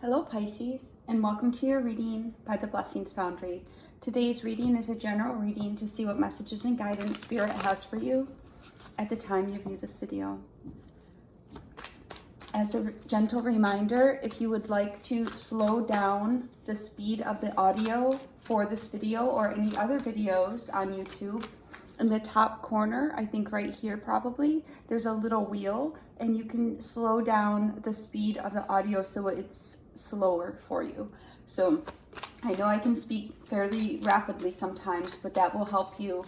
Hello Pisces, and welcome to your reading by the Blessings Foundry. Today's reading is a general reading to see what messages and guidance Spirit has for you at the time you view this video. As a gentle reminder, if you would like to slow down the speed of the audio for this video or any other videos on YouTube, in the top corner, I think right here probably, there's a little wheel and you can slow down the speed of the audio so it's slower for you. So I know I can speak fairly rapidly sometimes, but that will help you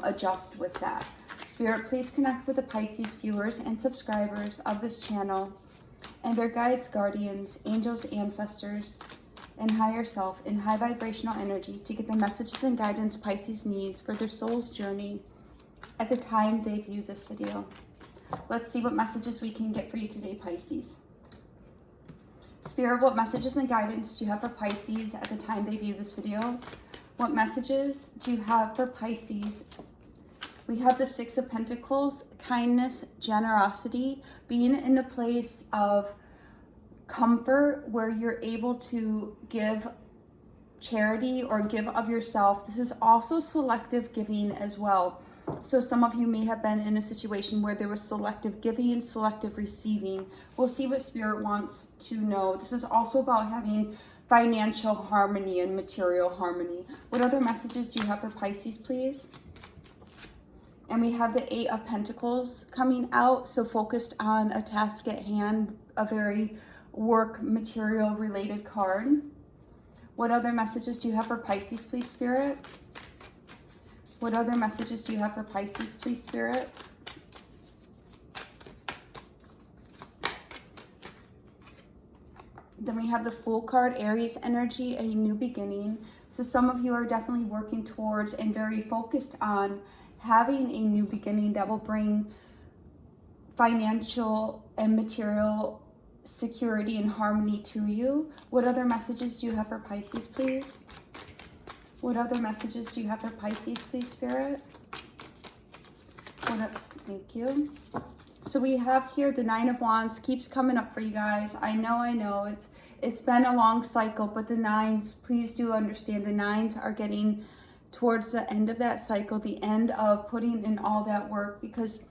adjust with that. Spirit, please connect with the Pisces viewers and subscribers of this channel and their guides, guardians, angels, ancestors, and higher self in high vibrational energy to get the messages and guidance Pisces needs for their soul's journey at the time they view this video. Let's see what messages we can get for you today, Pisces. Spirit, what messages and guidance do you have for Pisces at the time they view this video? What messages do you have for Pisces? We have the Six of Pentacles, kindness, generosity, being in a place of comfort where you're able to give charity or give of yourself. This is also selective giving as well. So some of you may have been in a situation where there was selective giving, selective receiving. We'll see what Spirit wants to know. This is also about having financial harmony and material harmony. What other messages do you have for Pisces, please? And we have the Eight of Pentacles coming out, so focused on a task at hand, a very work material related card. What other messages do you have for Pisces, please, Spirit? What other messages do you have for Pisces, please, Spirit? Then we have the Fool card, Aries energy, a new beginning. So some of you are definitely working towards and very focused on having a new beginning that will bring financial and material security and harmony to you. What other messages do you have for Pisces, please? What other messages do you have for Pisces, please, Spirit? Thank you. So we have here the Nine of Wands keeps coming up for you guys. I know it's been a long cycle, but the nines, please do understand, the nines are getting towards the end of that cycle, the end of putting in all that work, because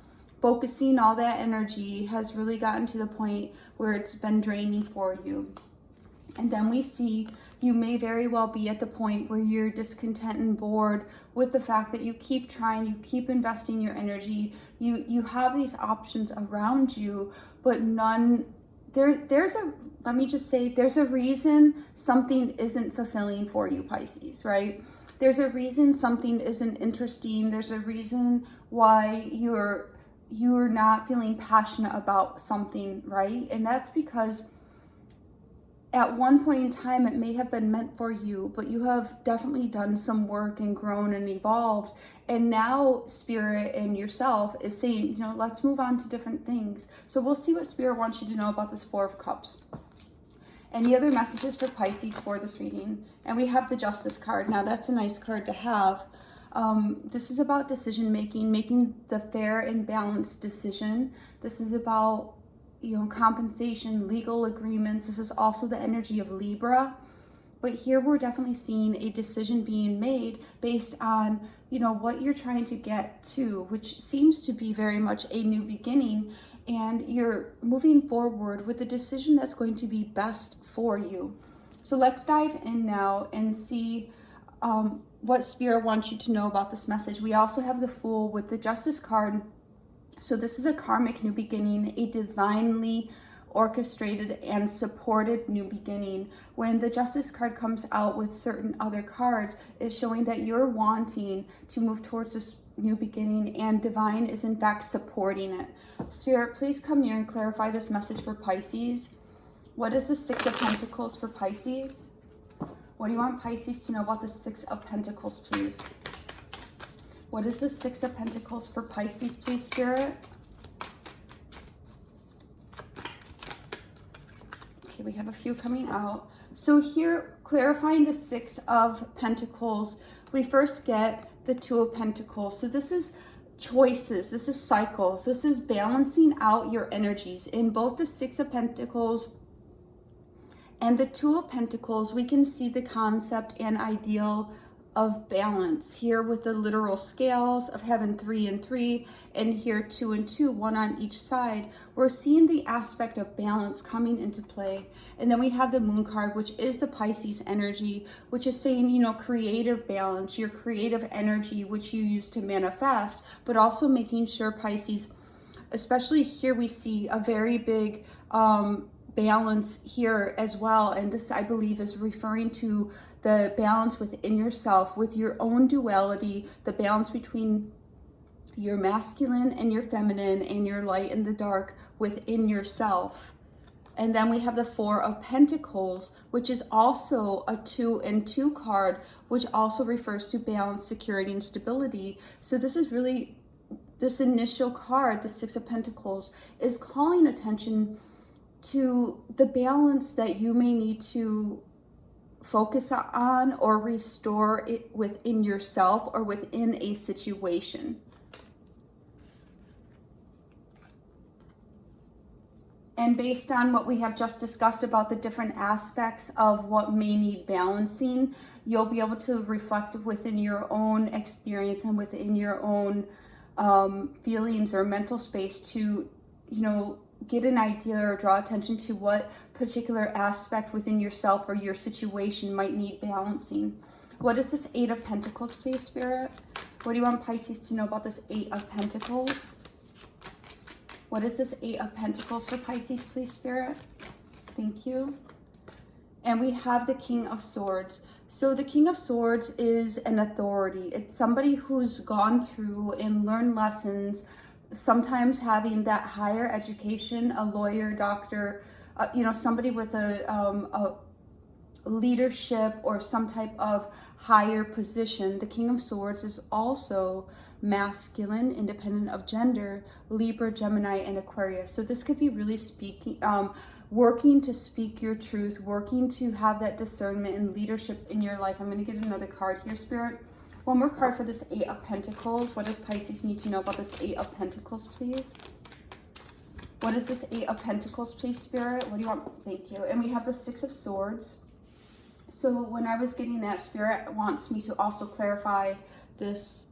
focusing all that energy has really gotten to the point where it's been draining for you. And then we see you may very well be at the point where you're discontent and bored with the fact that you keep trying, you keep investing your energy, you have these options around you, but none, let me just say, there's a reason something isn't fulfilling for you, Pisces, right? There's a reason something isn't interesting. There's a reason why you're not feeling passionate about something, right? And that's because at one point in time, it may have been meant for you, but you have definitely done some work and grown and evolved. And now Spirit and yourself is saying, let's move on to different things. So we'll see what Spirit wants you to know about this Four of Cups. Any other messages for Pisces for this reading? And we have the Justice card. Now that's a nice card to have. This is about decision making, making the fair and balanced decision. This is about, compensation, legal agreements. This is also the energy of Libra. But here we're definitely seeing a decision being made based on, what you're trying to get to, which seems to be very much a new beginning. And you're moving forward with a decision that's going to be best for you. So let's dive in now and see what Spirit wants you to know about this message. We also have the Fool with the Justice card. So this is a karmic new beginning, a divinely orchestrated and supported new beginning. When the Justice card comes out with certain other cards, it's showing that you're wanting to move towards this new beginning, and divine is in fact supporting it. Spirit, please come near and clarify this message for Pisces. What is the Six of Pentacles for Pisces? What do you want Pisces to know about the Six of Pentacles, please? What is the Six of Pentacles for Pisces, please, Spirit? Okay, we have a few coming out. So here, clarifying the Six of Pentacles, we first get the Two of Pentacles. So this is choices, this is cycles, this is balancing out your energies. In both the Six of Pentacles And the Two of Pentacles, we can see the concept and ideal of balance here with the literal scales of having 3 and 3, and here 2 and 2, one on each side. We're seeing the aspect of balance coming into play. And then we have the Moon card, which is the Pisces energy, which is saying, you know, creative balance, your creative energy, which you use to manifest, but also making sure, Pisces, especially here we see a very big balance here as well. And this, I believe, is referring to the balance within yourself, with your own duality, the balance between your masculine and your feminine, and your light and the dark within yourself. And then we have the Four of Pentacles, which is also a 2 and 2 card, which also refers to balance, security, and stability. So this is really, this initial card, the Six of Pentacles, is calling attention to the balance that you may need to focus on or restore it within yourself or within a situation. And based on what we have just discussed about the different aspects of what may need balancing, you'll be able to reflect within your own experience and within your own feelings or mental space to, you know, get an idea or draw attention to what particular aspect within yourself or your situation might need balancing. What is this Eight of Pentacles, please, Spirit? What do you want Pisces to know about this Eight of Pentacles? What is this Eight of Pentacles for Pisces, please, Spirit? Thank you. And we have the King of Swords. So the King of Swords is an authority. It's somebody who's gone through and learned lessons, sometimes having that higher education, a lawyer, doctor, you know, somebody with a leadership or some type of higher position. The King of Swords is also masculine, independent of gender, Libra, Gemini, and Aquarius. So this could be really speaking, working to speak your truth, working to have that discernment and leadership in your life. I'm going to get another card here, Spirit. One more card for this Eight of Pentacles. What does Pisces need to know about this Eight of Pentacles, please? What is this Eight of Pentacles, please, Spirit? What do you want? Thank you. And we have the Six of Swords. So when I was getting that, Spirit wants me to also clarify this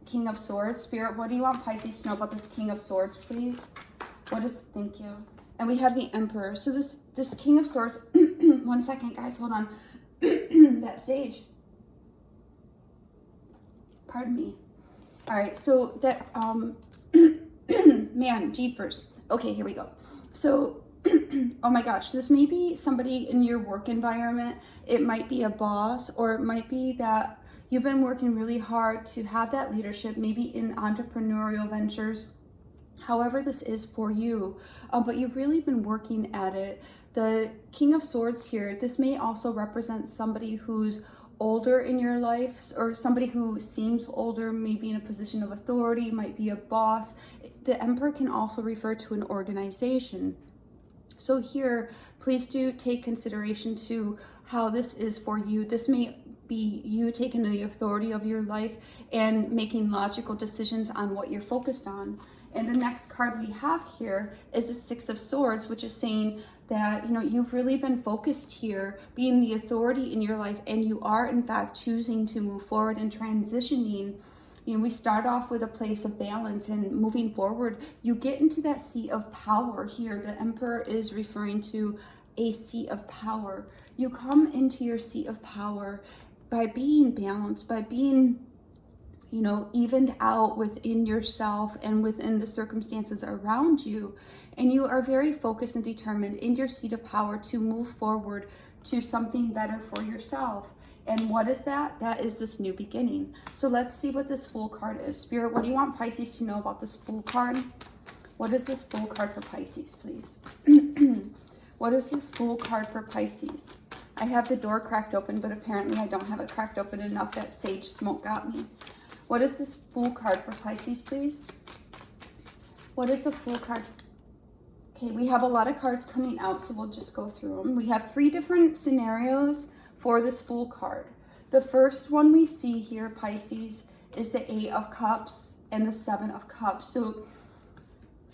King of Swords. Spirit, what do you want Pisces to know about this King of Swords, please? What is, thank you. And we have the Emperor. So this King of Swords, one second, guys, hold on. That sage. Pardon me. All right, so that, man, jeepers. Okay, here we go. So, oh my gosh, this may be somebody in your work environment. It might be a boss, or it might be that you've been working really hard to have that leadership, maybe in entrepreneurial ventures. However this is for you, but you've really been working at it. The King of Swords here, this may also represent somebody who's older in your life, or somebody who seems older, maybe in a position of authority, might be a boss. The Emperor can also refer to an organization. So here, please do take consideration to how this is for you. This may be you taking the authority of your life and making logical decisions on what you're focused on. And the next card we have here is the Six of Swords, which is saying that, you know, you've really been focused here, being the authority in your life, and you are in fact choosing to move forward and transitioning. You know, we start off with a place of balance, and moving forward, you get into that seat of power here. The Emperor is referring to a seat of power. You come into your seat of power by being balanced, by being, you know, evened out within yourself and within the circumstances around you. And you are very focused and determined in your seat of power to move forward to something better for yourself. And what is that? That is this new beginning. So let's see what this Fool card is. Spirit, what do you want Pisces to know about this Fool card? What is this Fool card for Pisces, please? What is this Fool card for Pisces? I have the door cracked open, but apparently I don't have it cracked open enough. That sage smoke got me. What is this Fool card for Pisces, please? What is the Fool card? Okay, we have a lot of cards coming out, so we'll just go through them. We have 3 different scenarios for this Fool card. The first one we see here, Pisces, is the 8 of Cups and the 7 of Cups. So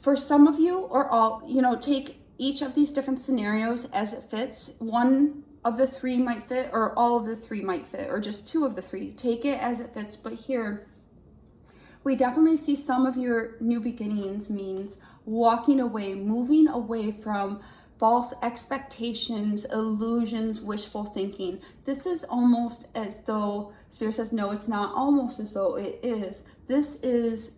for some of you, or all, you know, take each of these different scenarios as it fits. One of the three might fit, or all of the three might fit, or just two of the three. Take it as it fits. But here, we definitely see some of your new beginnings means walking away, moving away from false expectations, illusions, wishful thinking. This is almost as though, Spirit says, no, it's not almost as though, it is. This is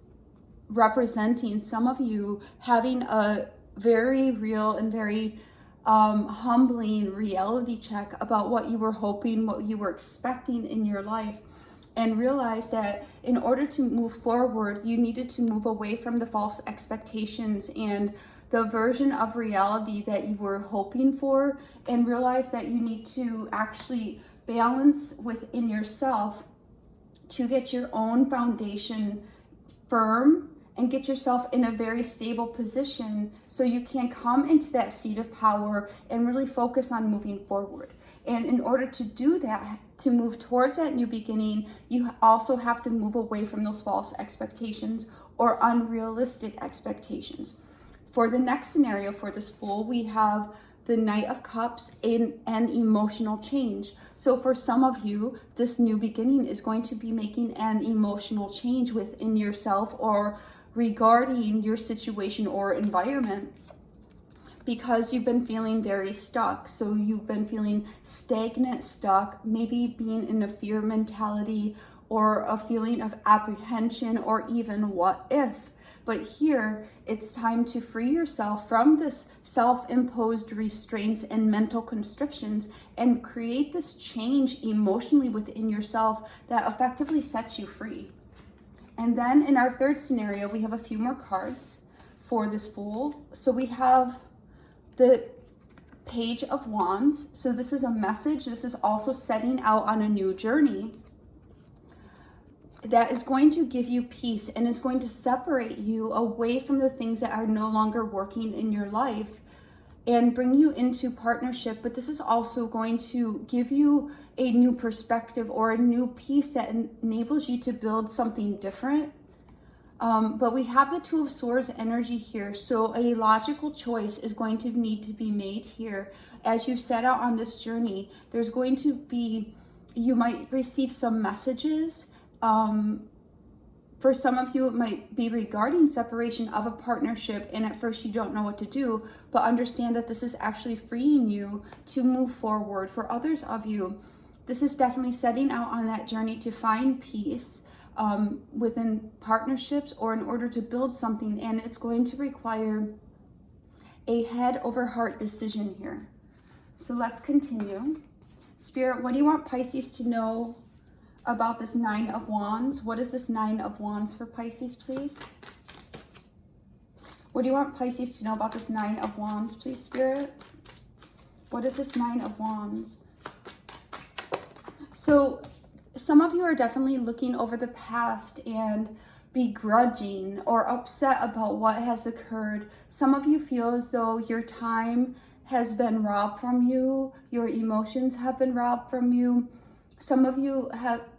representing some of you having a very real and very humbling reality check about what you were hoping, what you were expecting in your life, and realize that in order to move forward, you needed to move away from the false expectations and the version of reality that you were hoping for, and realize that you need to actually balance within yourself to get your own foundation firm and get yourself in a very stable position so you can come into that seat of power and really focus on moving forward. And in order to do that, to move towards that new beginning, you also have to move away from those false expectations or unrealistic expectations. For the next scenario for this Fool, we have the Knight of Cups and emotional change. So for some of you, this new beginning is going to be making an emotional change within yourself or regarding your situation or environment, because you've been feeling very stuck. So you've been feeling stagnant, stuck, maybe being in a fear mentality or a feeling of apprehension or even what if. But here, it's time to free yourself from this self-imposed restraints and mental constrictions and create this change emotionally within yourself that effectively sets you free. And then in our third scenario, we have a few more cards for this Fool. So we have the Page of Wands. So this is a message. This is also setting out on a new journey that is going to give you peace and is going to separate you away from the things that are no longer working in your life and bring you into partnership. But this is also going to give you a new perspective or a new peace that enables you to build something different. But we have the Two of Swords energy here. So a logical choice is going to need to be made here. As you set out on this journey, there's going to be, you might receive some messages. For some of you, it might be regarding separation of a partnership, and at first you don't know what to do, but understand that this is actually freeing you to move forward. For others of you, this is definitely setting out on that journey to find peace within partnerships or in order to build something, and it's going to require a head over heart decision here. So let's continue. Spirit, what do you want Pisces to know about this Nine of Wands? What is this Nine of Wands for Pisces, please? What do you want Pisces to know about this Nine of Wands, please, Spirit? What is this Nine of Wands? So some of you are definitely looking over the past and begrudging or upset about what has occurred. Some of you feel as though your time has been robbed from you. Your emotions have been robbed from you. Some of you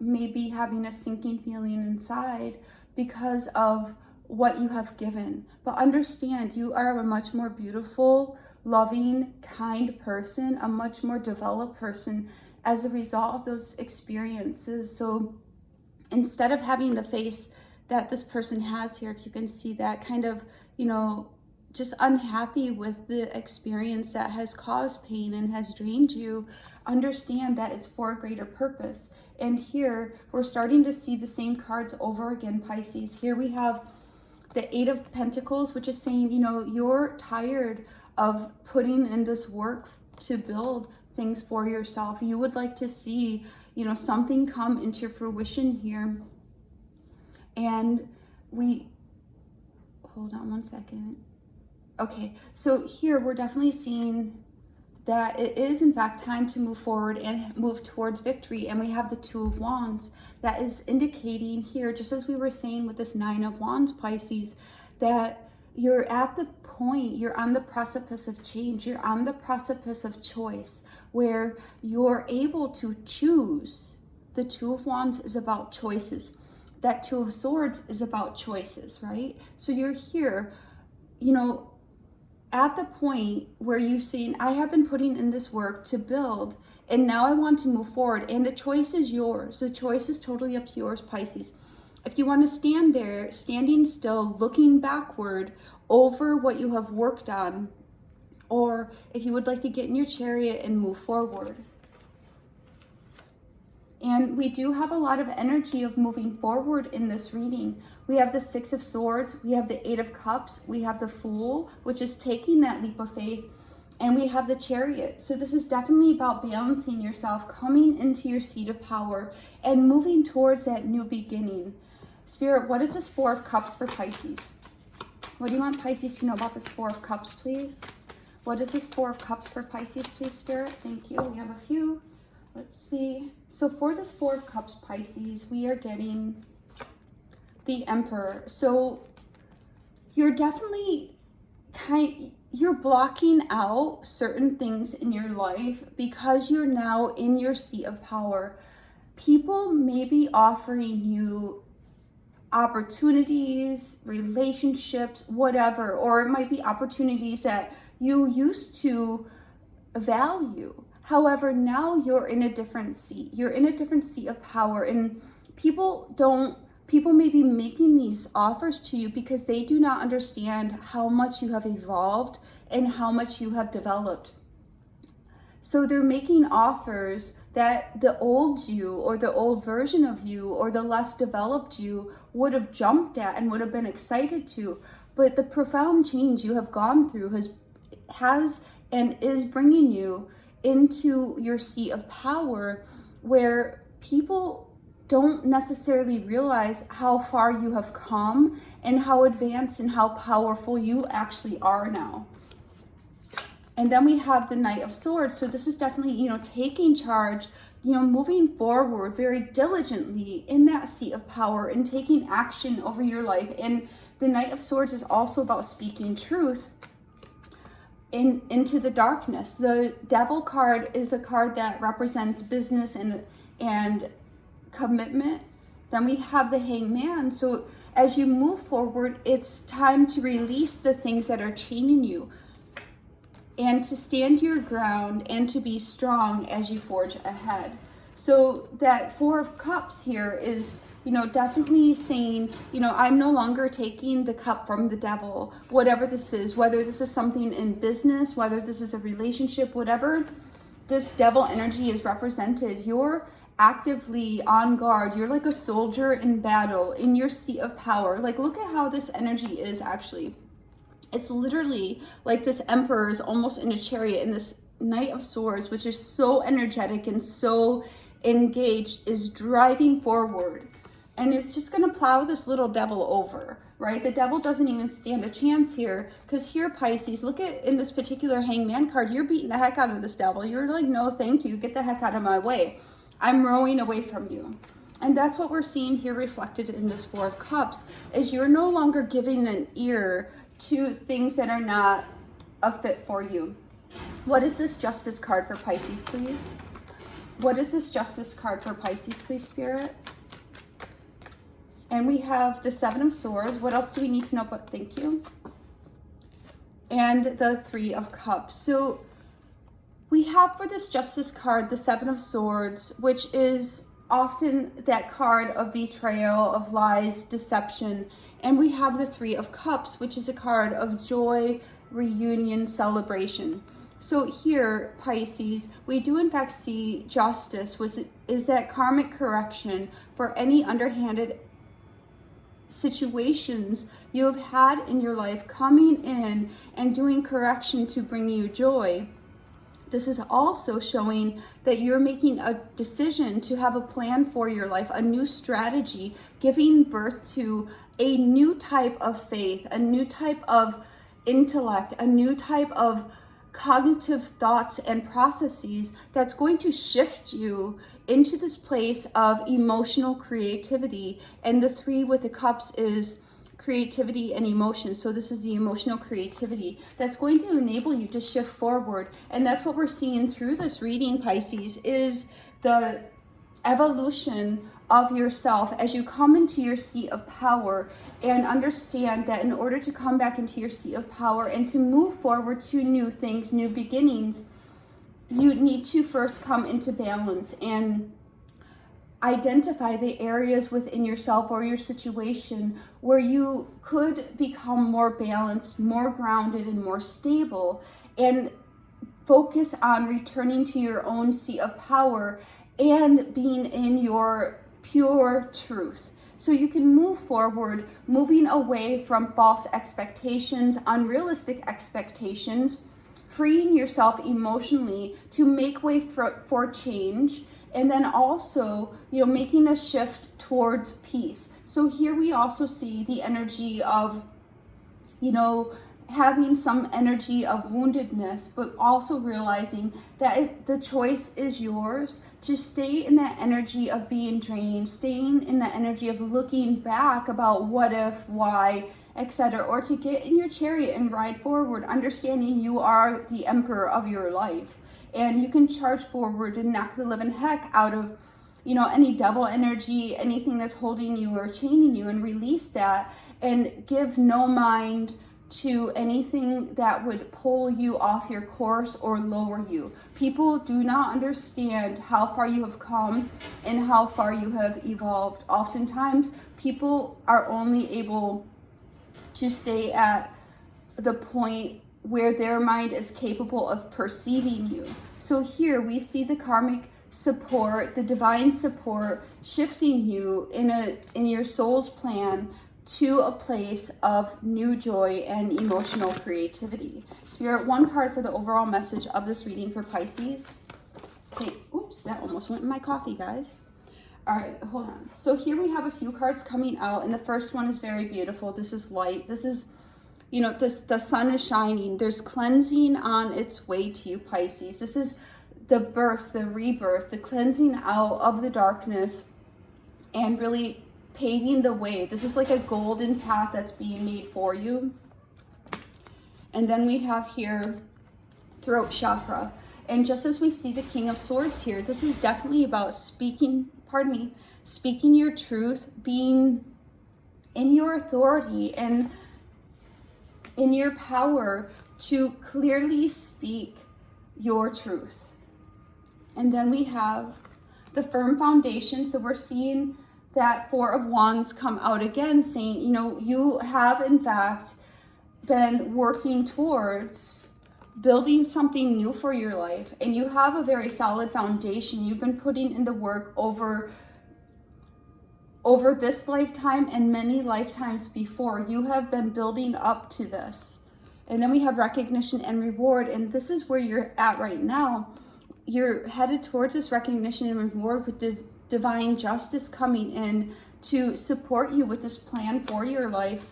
may be having a sinking feeling inside because of what you have given. But understand, you are a much more beautiful, loving, kind person, a much more developed person as a result of those experiences. So instead of having the face that this person has here, if you can see that, kind of, just unhappy with the experience that has caused pain and has drained you, understand that it's for a greater purpose. And here we're starting to see the same cards over again, Pisces. Here we have the Eight of Pentacles, which is saying, you're tired of putting in this work to build things for yourself. You would like to see, something come into fruition here. And hold on one second. Okay, so here we're definitely seeing that it is in fact time to move forward and move towards victory. And we have the Two of Wands that is indicating here, just as we were saying with this Nine of Wands, Pisces, that you're at the point, you're on the precipice of change, you're on the precipice of choice, where you're able to choose. The Two of Wands is about choices. That Two of Swords is about choices, right? So you're here, at the point where you've seen, I have been putting in this work to build, and now I want to move forward, and the choice is yours. The choice is totally up to yours, Pisces. If you want to stand there, standing still, looking backward over what you have worked on, or if you would like to get in your chariot and move forward. And we do have a lot of energy of moving forward in this reading. We have the Six of Swords, we have the Eight of Cups, we have the Fool, which is taking that leap of faith, and we have the Chariot. So this is definitely about balancing yourself, coming into your seat of power, and moving towards that new beginning. Spirit, what is this Four of Cups for Pisces? What do you want Pisces to know about this Four of Cups, please? What is this Four of Cups for Pisces, please, Spirit? Thank you. We have a few. Let's see. So for this Four of Cups, Pisces, we are getting the Emperor. So you're definitely you're blocking out certain things in your life because you're now in your seat of power. People may be offering you opportunities, relationships, whatever, or it might be opportunities that you used to value. However, now you're in a different seat. You're in a different seat of power, and people may be making these offers to you because they do not understand how much you have evolved and how much you have developed. So they're making offers that the old you or the old version of you or the less developed you would have jumped at and would have been excited to. But the profound change you have gone through has and is bringing you into your seat of power, where people don't necessarily realize how far you have come and how advanced and how powerful you actually are now. And then we have the Knight of Swords. So this is definitely, taking charge, moving forward very diligently in that seat of power and taking action over your life. And the Knight of Swords is also about speaking truth into the darkness. The Devil card is a card that represents business and commitment. Then we have the Hangman. So as you move forward, it's time to release the things that are chaining you and to stand your ground and to be strong as you forge ahead. So that Four of Cups here is, definitely saying, I'm no longer taking the cup from the devil, whatever this is, whether this is something in business, whether this is a relationship, whatever this devil energy is represented, you're actively on guard. You're like a soldier in battle in your seat of power. Like, look at how this energy is actually. It's literally like this Emperor is almost in a chariot, and this Knight of Swords, which is so energetic and so engaged, is driving forward. And it's just going to plow this little devil over, right? The devil doesn't even stand a chance here, because here, Pisces, look at in this particular Hangman card, you're beating the heck out of this devil. You're like, no, thank you. Get the heck out of my way. I'm rowing away from you. And that's what we're seeing here reflected in this Four of Cups, is you're no longer giving an ear to things that are not a fit for you. What is this Justice card for Pisces, please? What is this Justice card for Pisces, please, Spirit? And we have the Seven of Swords. What else do we need to know about? Thank you. And the Three of Cups. So we have for this Justice card the Seven of Swords, which is often that card of betrayal, of lies, deception. And we have the Three of Cups, which is a card of joy, reunion, celebration. So here, Pisces, we do in fact see justice is that karmic correction for any underhanded situations you have had in your life, coming in and doing correction to bring you joy. This is also showing that you're making a decision to have a plan for your life, a new strategy, giving birth to a new type of faith, a new type of intellect, a new type of cognitive thoughts and processes that's going to shift you into this place of emotional creativity. And the Three with the Cups is creativity and emotion. So this is the emotional creativity that's going to enable you to shift forward. And that's what we're seeing through this reading, Pisces, is the evolution of yourself as you come into your seat of power, and understand that in order to come back into your seat of power and to move forward to new things, new beginnings, you need to first come into balance and identify the areas within yourself or your situation where you could become more balanced, more grounded, and more stable, and focus on returning to your own seat of power and being in your pure truth. So you can move forward, moving away from false expectations, unrealistic expectations, freeing yourself emotionally to make way for change, and then also, making a shift towards peace. So here we also see the energy of, having some energy of woundedness, but also realizing that the choice is yours to stay in that energy of being drained, staying in the energy of looking back about what if, why, etc., or to get in your chariot and ride forward, understanding you are the emperor of your life, and you can charge forward and knock the living heck out of any devil energy, anything that's holding you or chaining you, and release that and give no mind to anything that would pull you off your course or lower you. People do not understand how far you have come and how far you have evolved. Oftentimes, people are only able to stay at the point where their mind is capable of perceiving you. So here we see the karmic support, the divine support, shifting you in your soul's plan to a place of new joy and emotional creativity. Spirit, one card for the overall message of this reading for Pisces. Okay, oops, that almost went in my coffee, guys. All right, hold on. So here we have a few cards coming out, and the first one is very beautiful. This is light. This is, the sun is shining. There's cleansing on its way to you, Pisces. This is the birth, the rebirth, the cleansing out of the darkness, and really paving the way. This is like a golden path that's being made for you. And then we have here throat chakra. And just as we see the King of Swords here, this is definitely about speaking your truth, being in your authority and in your power to clearly speak your truth. And then we have the firm foundation. So we're seeing that Four of Wands come out again, saying, you have in fact been working towards building something new for your life, and you have a very solid foundation. You've been putting in the work over this lifetime and many lifetimes before. You have been building up to this. And then we have recognition and reward, and this is where you're at right now. You're headed towards this recognition and reward with the divine justice coming in to support you with this plan for your life.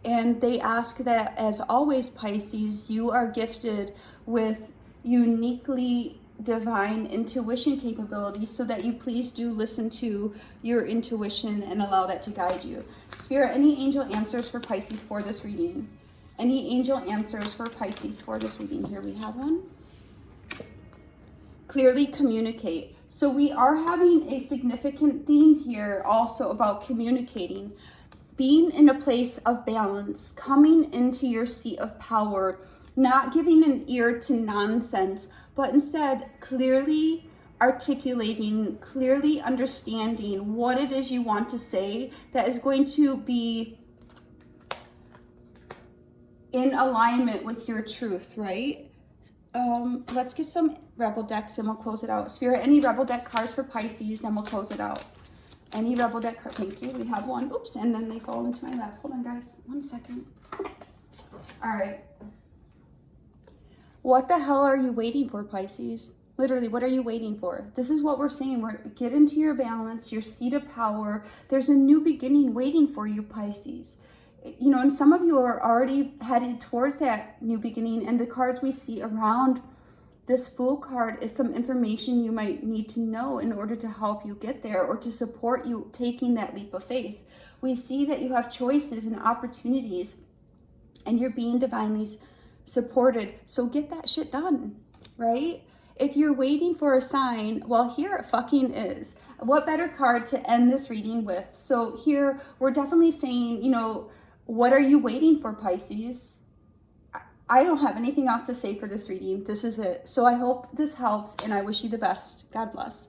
And they ask that, as always, Pisces, you are gifted with uniquely divine intuition capabilities, so that you please do listen to your intuition and allow that to guide you. Spirit, any angel answers for Pisces for this reading? Any angel answers for Pisces for this reading? Here we have one. Clearly communicate. So we are having a significant theme here also about communicating, being in a place of balance, coming into your seat of power, not giving an ear to nonsense, but instead clearly articulating, clearly understanding what it is you want to say that is going to be in alignment with your truth, right? Let's get some Rebel decks and we'll close it out. Spirit, any Rebel deck cards for Pisces, then we'll close it out. Any Rebel deck card? Thank you. We have one. Oops, and then they fall into my lap. Hold on, guys. 1 second. All right. What the hell are you waiting for, Pisces? Literally, what are you waiting for? This is what we're saying. Get into your balance, your seat of power. There's a new beginning waiting for you, Pisces. And some of you are already headed towards that new beginning, and the cards we see around this Fool card is some information you might need to know in order to help you get there or to support you taking that leap of faith. We see that you have choices and opportunities, and you're being divinely supported. So get that shit done, right? If you're waiting for a sign, well, here it fucking is. What better card to end this reading with? So here we're definitely saying, you know, what are you waiting for, Pisces? I don't have anything else to say for this reading. This is it. So I hope this helps, and I wish you the best. God bless.